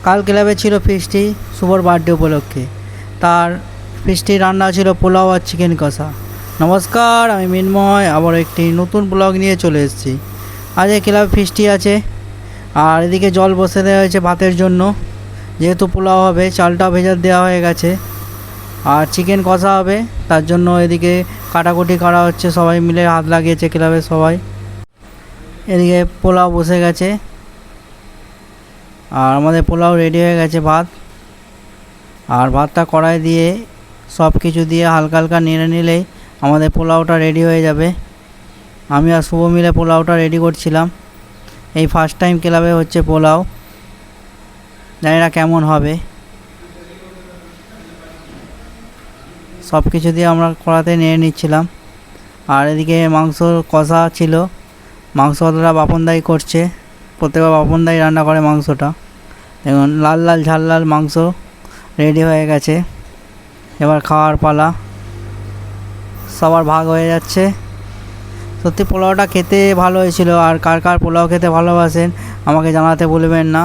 কাল ক্লাবে ছিল ফিস্টি শুভর বার্থডে উপলক্ষে। তার ফিস্টি রান্না ছিল পোলাও আর চিকেন কষা। নমস্কার, আমি মিনময় আবার একটি নতুন ব্লগ নিয়ে চলে এসেছি। আজ এই ক্লাবে ফিস্টি আছে, আর এদিকে জল বসে দেওয়া হয়েছে ভাতের জন্য। যেহেতু পোলাও হবে, চালটা ভেজা দেওয়া হয়ে গেছে। আর চিকেন কষা হবে, তার জন্য এদিকে কাটাকুটি করা হচ্ছে, সবাই মিলে হাত লাগিয়েছে ক্লাবের সবাই। এদিকে পোলাও বসে গেছে, আর আমাদের পোলাও রেডি হয়ে গেছে। আর ভাতটা কড়াই দিয়ে সব কিছু দিয়ে হালকা হালকা নেড়ে নিলেই আমাদের পোলাওটা রেডি হয়ে যাবে। আমি আর শুভ মিলে পোলাওটা রেডি করছিলাম। এই ফার্স্ট টাইম ক্লাবে হচ্ছে পোলাও, জানি না কেমন হবে। সব কিছু দিয়ে আমরা কড়াতে নেড়ে নিচ্ছিলাম। আর এদিকে মাংস কষা ছিল, মাংসটা বাপনদাই করছে। প্রত্যেকবার বাপনদাই রান্না করে মাংসটা। দেখুন লাল লাল ঝাল লাল মাংস রেডি হয়ে গেছে। এবার খাওয়ার পালা, সবার ভাগ হয়ে যাচ্ছে। সত্যি পোলাওটা খেতে ভালো হয়েছিল। আর কার কার পোলাও খেতে ভালোবাসেন আমাকে জানাতে ভুলবেন না।